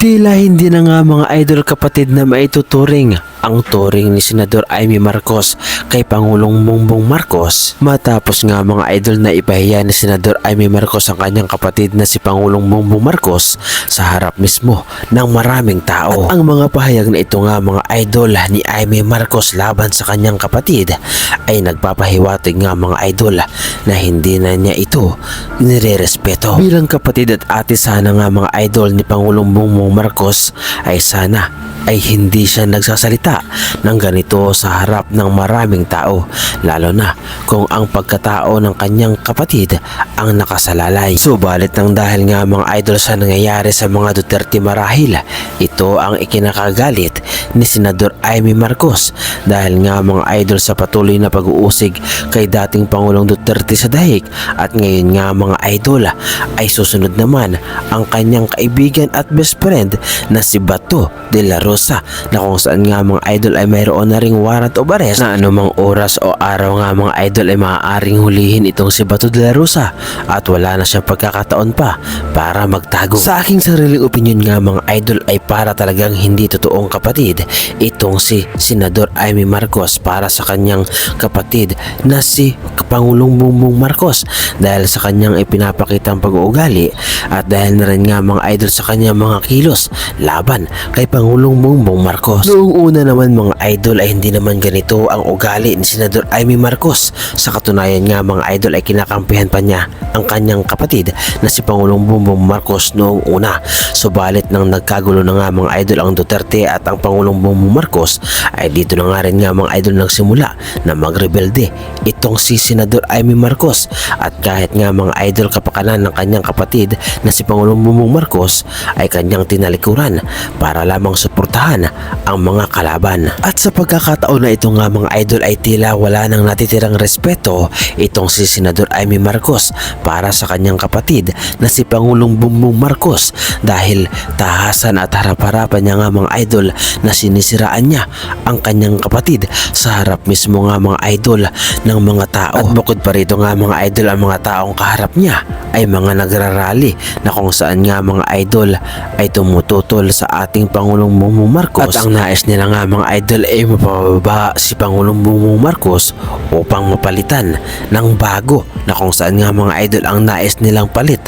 Tila hindi na nga mga idol kapatid na maituturing ang turing ni Senador Amy Marcos kay Pangulong Bongbong Marcos matapos nga mga idol na ipahiya ni Senador Amy Marcos ang kanyang kapatid na si Pangulong Bongbong Marcos sa harap mismo ng maraming tao. At ang mga pahayag na ito nga mga idol ni Amy Marcos laban sa kanyang kapatid ay nagpapahiwatig nga mga idol na hindi na niya ito nirerespeto. Bilang kapatid at ate sana nga mga idol ni Pangulong Bongbong Marcos ay sana ay hindi siya nagsasalita ng ganito sa harap ng maraming tao, lalo na kung ang pagkatao ng kanyang kapatid ang nakasalalay. Subalit nang dahil nga mga idol sa nangyayari sa mga Duterte marahil, ito ang ikinakagalit ni Senador Amy Marcos dahil nga mga idol sa patuloy na pag-uusig kay dating Pangulong Duterte sa dahig, at ngayon nga mga idol ay susunod naman ang kanyang kaibigan at best friend na si Bato de la Rosa, na kung saan nga mga idol ay mayroon na ring warrant of arrest na anumang oras o araw nga mga idol ay maaaring hulihin itong si Bato de la Rosa at wala na siyang pagkakataon pa para magtago. Sa aking sariling opinion nga mga idol ay para talagang hindi totoong kapatid itong si Senador Amy Marcos para sa kanyang kapatid na si Pangulong Bongbong Marcos dahil sa kanyang ipinapakitang pag-uugali at dahil na rin nga mga idol sa kanyang mga kilos laban kay Pangulong Bongbong Marcos. Noong una naman mga idol ay hindi naman ganito ang ugali ni Senador Amy Marcos. Sa katunayan nga mga idol ay kinakampihan pa niya ang kanyang kapatid na si Pangulong Bongbong Marcos noong una. Subalit nang nagkagulo na nga mga idol ang Duterte at ang Pangulong Bongbong Marcos ay dito na nga rin nga mga idol nagsimula na magrebelde itong si Senador Amy Marcos, at kahit nga mga idol kapakanan ng kanyang kapatid na si Pangulong Bongbong Marcos ay kanyang tinalikuran para lamang suportahan ang mga kalaban. At sa pagkakataon na ito nga mga idol ay tila wala nang natitirang respeto itong si Senador Amy Marcos para sa kanyang kapatid na si Pangulong Bongbong Marcos dahil tahasan at harap-harapan niya nga mga idol na sinisiraan niya ang kanyang kapatid sa harap mismo nga mga idol ng mga tao. At bukod pa rito nga mga idol, ang mga taong kaharap niya ay mga nagrarally na kung saan nga mga idol ay tumututol sa ating Pangulong Bongbong Marcos, at ang nais nila nga mga idol ay mapababa si Pangulong Bongbong Marcos upang mapalitan ng bago, na kung saan nga mga idol ang nais nilang palit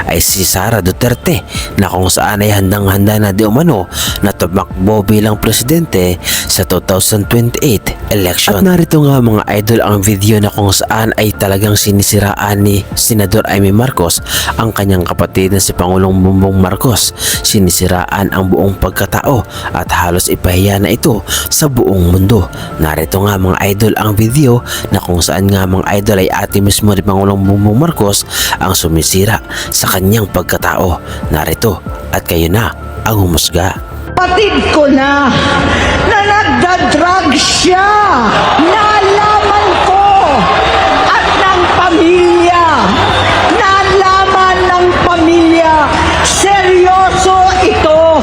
ay si Sara Duterte, na kung saan ay handang-handa na di umano na tumakbo bilang presidente sa 2028 election. At narito nga mga idol ang video na kung saan ay talagang sinisiraan ni Senador Amy Marcos ang kanyang kapatid na si Pangulong Bongbong Marcos. Sinisiraan ang buong pagkatao at halos ipahiya na ito sa buong mundo. Narito nga mga idol ang video na kung saan nga mga idol ay ate mismo ni Pangulong Bongbong Marcos ang sumisira sa kanyang pagkatao. Narito at kayo na ang humusga. Patid ko na nagda-drug siya. Nalaman ko at ng pamilya. Nalaman ng pamilya. Seryoso ito.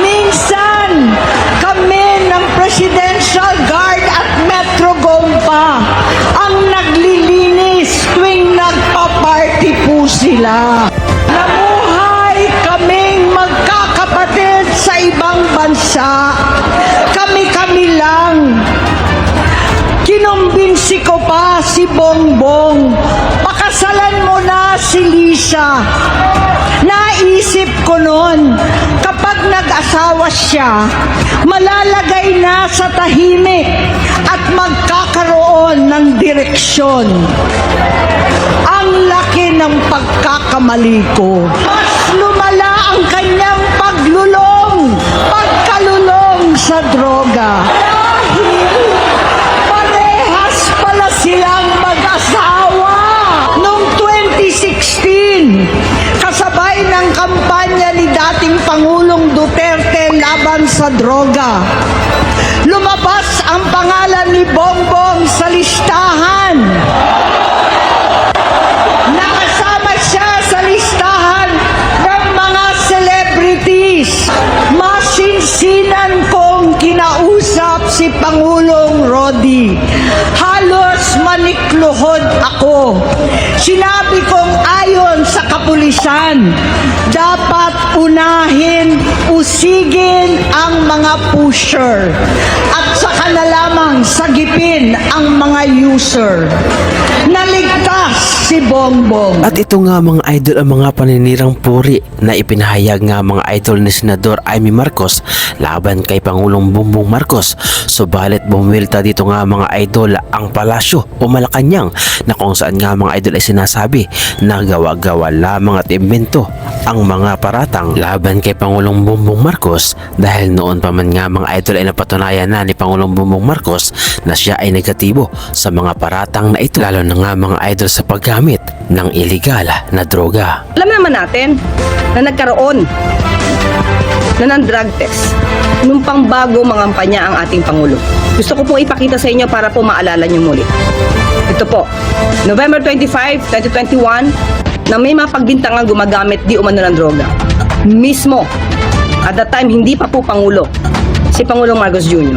Minsan kami ng Presidential Guard at Metro Gompa ang naglilinis tuwing nagpa-party po sila. Namuhay kaming magkakapatid sa ibang bansa. Kami-kami lang. Kinumbinsi ko pa si Bongbong. Pakasalan mo na si Lisa. Naisip ko noon, kapag nag-asawa siya, malalagay na sa tahimik at magkakaroon ng direksyon. Ang laki ng pagkakamali ko. Mas lumala ang kanyang pagkalulong sa droga. Dahil parehas pala silang mag-asawa. Noong 2016, kasabay ng kampanya ni dating Pangulong Duterte laban sa droga, lumabas ang pangalan ni Bongbong sa listahan. Nakasama siya sa listahan ng mga celebrities. Masinsinan kong kinausap si Pangulong Rodi. Halos manikluhod ako. Sinabi kong ayon sa kapulisan, dapat unahin, usigin ang mga pusher at saka na lamang sagipin ang mga user. Naligtas si Bongbong. At ito nga mga idol ang mga paninirang puri na ipinahayag nga mga idol ni Senador Amy Marcos laban kay Pangulong Bongbong Marcos. Subalit bumwelta dito nga mga idol ang palasyo o Malacanang na kung saan nga mga idol ay sinasabi na gawa-gawa lamang at imbento ang mga paratang laban kay Pangulong Bongbong Marcos dahil noon pa man nga mga idol ay napatunayan na ni Pangulong Bongbong Marcos na siya ay negatibo sa mga paratang na ito, lalo na nga mga idol sa paggamit ng iligal na droga. Alam naman natin na nagkaroon na ng drug test nung pang bago mangampanya ang ating Pangulo. Gusto ko pong ipakita sa inyo para po maalala niyo muli. Ito po, November 25, 2021, na may mapagbintangang gumagamit di umano ng droga. Mismo, at that time hindi pa po Pangulo, si Pangulong Marcos Jr.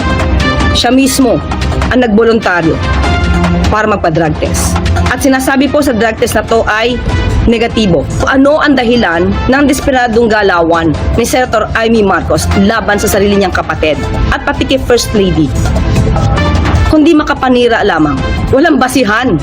Siya mismo ang nagboluntaryo para magpa-drug test. At sinasabi po sa drug test na to ay negatibo. Ano ang dahilan ng desperadong galawan ni Senator Amy Marcos laban sa sarili niyang kapatid at pati kay First Lady? Kundi makapanira lamang. Walang basihan.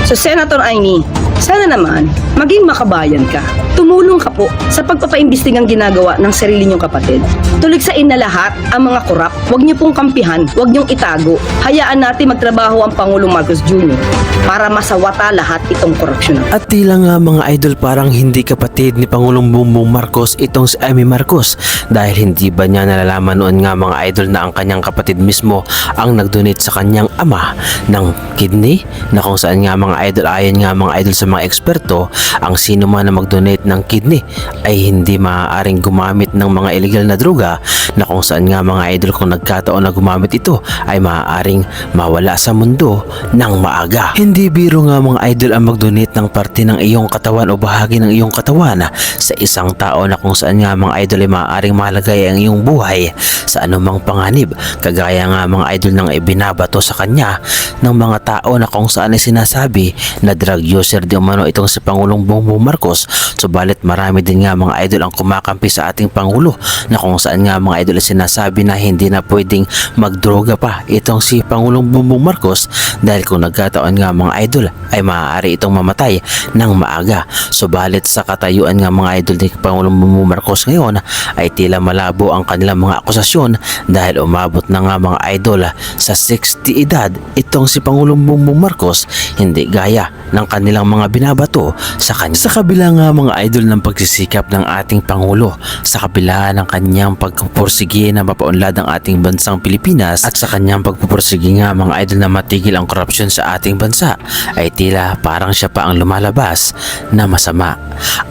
So Senator Amy, sana naman maging makabayan ka. Tumulong ka po sa pagpapaimbestigang ginagawa ng sarili niyong kapatid. Tuligsain na lahat ang mga korap. Huwag niyo pong kampihan, huwag niyong itago. Hayaan natin magtrabaho ang Pangulong Marcos Jr. para masawata lahat itong korupsyon. At tila nga mga idol parang hindi kapatid ni Pangulong Bongbong Marcos itong si Amy Marcos dahil hindi ba niya nalalaman noon nga mga idol na ang kanyang kapatid mismo ang nag-donate sa kanyang ama ng kidney, na kung saan nga mga idol ayon nga mga idol sa mga eksperto, ang sino man na mag-donate ng kidney ay hindi maaaring gumamit ng mga illegal na droga, na kung saan nga mga idol kung nagkataon na gumamit ito ay maaaring mawala sa mundo ng maaga. Hindi biro nga mga idol ang mag-donate ng parte ng iyong katawan o bahagi ng iyong katawan sa isang tao na kung saan nga mga idol ay maaaring malagay ang iyong buhay sa anumang panganib, kagaya nga mga idol ng ibinabato sa kanya ng mga tao na kung saan ay sinasabi na drug user di umano itong si Pangulong Bongbong Marcos. Subalit marami din nga mga idol ang kumakampi sa ating Pangulo na kung saan nga mga idol ay sinasabi na hindi na pwedeng magdroga pa itong si Pangulong Bongbong Marcos dahil kung nagkataon nga mga idol ay maaari itong mamatay ng maaga. Subalit sa katayuan nga mga idol ni Pangulong Bongbong Marcos ngayon ay tila malabo ang kanilang mga akusasyon dahil umabot na nga mga idol sa 60 edad itong si Pangulong Bongbong Marcos, hindi gaya ng kanilang mga binabato sa kanya. Sa kabila nga mga idol ng pagsisikap ng ating Pangulo, sa kabila ng kanyang pagpupursige na mapaunlad ang ating bansang Pilipinas at sa kanyang pagpupursige nga mga idol na matigil ang korupsyon sa ating bansa, ay tila parang siya pa ang lumalabas na masama.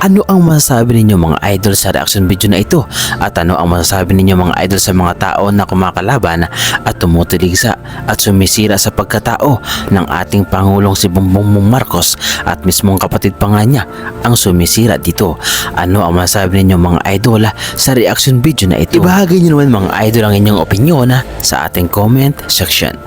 Ano ang masasabi ninyo mga idol sa reaction video na ito? At ano ang masasabi ninyo mga idol sa mga tao na kumakalaban at tumutuligsa at sumisira sa pagkatao ng ating Pangulong si Bongbong Marcos at mismong kapatid pa nga niya ang sumisira dito? Ano ang masasabi ninyo mga idol sa reaction video na ito? Ibahagi niyo naman mga idol ang inyong opinion sa ating comment section.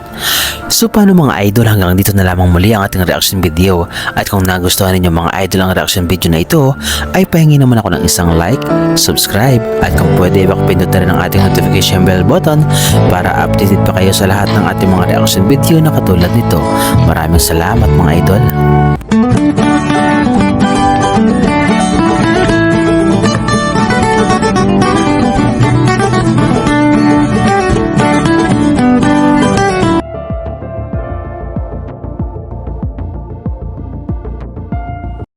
So paano mga idol, hanggang dito na lamang muli ang ating reaction video, at kung nagustuhan ninyo mga idol ang reaction video na ito ay pahingi naman ako ng isang like, subscribe, at kung pwede pakipindot na rin ang ating notification bell button para updated pa kayo sa lahat ng ating mga reaction video na katulad nito. Maraming salamat mga idol.